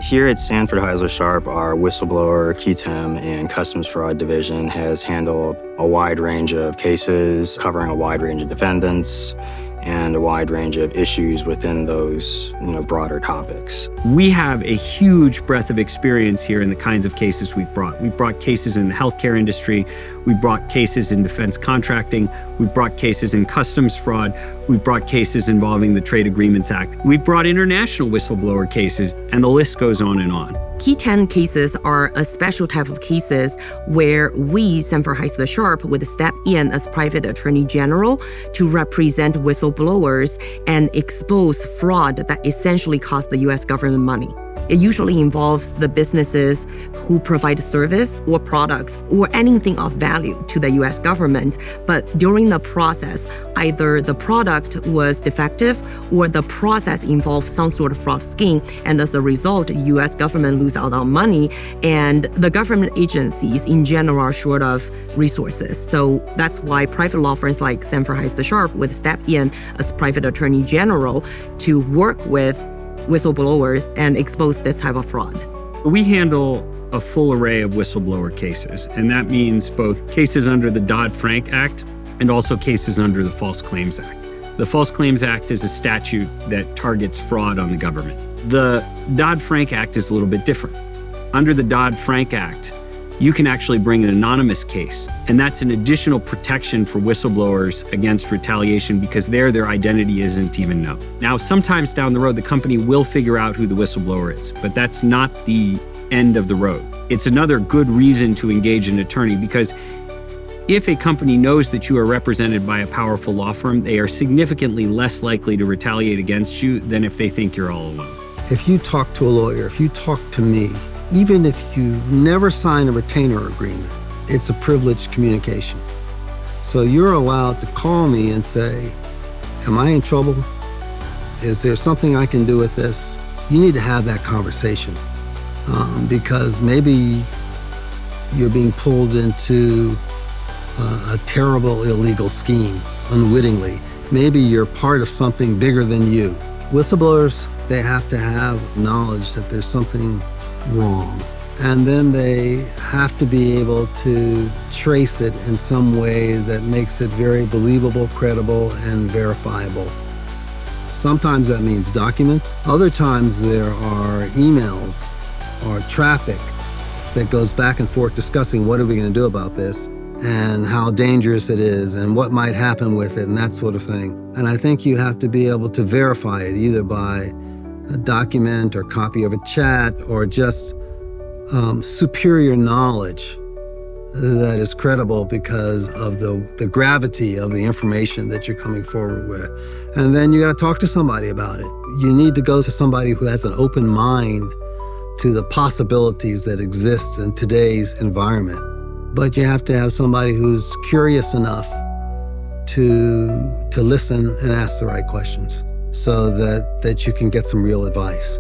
Here at Sanford Heisler Sharp, our whistleblower, QTEM, and customs fraud division has handled a wide range of cases covering a wide range of defendants and a wide range of issues within those broader topics. We have a huge breadth of experience here in the kinds of cases we've brought. We've brought cases in the healthcare industry. We brought cases in defense contracting. We've brought cases in customs fraud. We've brought cases involving the Trade Agreements Act. We've brought international whistleblower cases, and the list goes on and on. Key 10 cases are a special type of cases where we, Sanford Heisler Sharp, would step in as private attorney general to represent whistleblowers and expose fraud that essentially cost the U.S. government money. It usually involves the businesses who provide service or products or anything of value to the U.S. government. But during the process, either the product was defective or the process involved some sort of fraud scheme. And as a result, the U.S. government lose out on money, and the government agencies in general are short of resources. So that's why private law firms like Sanford Heisler Sharp would step in as private attorney general to work with whistleblowers and expose this type of fraud. We handle a full array of whistleblower cases, and that means both cases under the Dodd-Frank Act and also cases under the False Claims Act. The False Claims Act is a statute that targets fraud on the government. The Dodd-Frank Act is a little bit different. Under the Dodd-Frank Act, you can actually bring an anonymous case, and that's an additional protection for whistleblowers against retaliation because their identity isn't even known. Now, sometimes down the road, the company will figure out who the whistleblower is, but that's not the end of the road. It's another good reason to engage an attorney, because if a company knows that you are represented by a powerful law firm, they are significantly less likely to retaliate against you than if they think you're all alone. If you talk to a lawyer, if you talk to me, even if you never sign a retainer agreement, it's a privileged communication. So you're allowed to call me and say, am I in trouble? Is there something I can do with this? You need to have that conversation because maybe you're being pulled into a terrible illegal scheme unwittingly. Maybe you're part of something bigger than you. Whistleblowers, they have to have knowledge that there's something wrong. And then they have to be able to trace it in some way that makes it very believable, credible, and verifiable. Sometimes that means documents. Other times there are emails or traffic that goes back and forth discussing what are we going to do about this and how dangerous it is and what might happen with it and that sort of thing. And I think you have to be able to verify it either by a document or copy of a chat or just superior knowledge that is credible because of the gravity of the information that you're coming forward with. And then you got to talk to somebody about it. You need to go to somebody who has an open mind to the possibilities that exist in today's environment. But you have to have somebody who's curious enough to listen and ask the right questions so that you can get some real advice.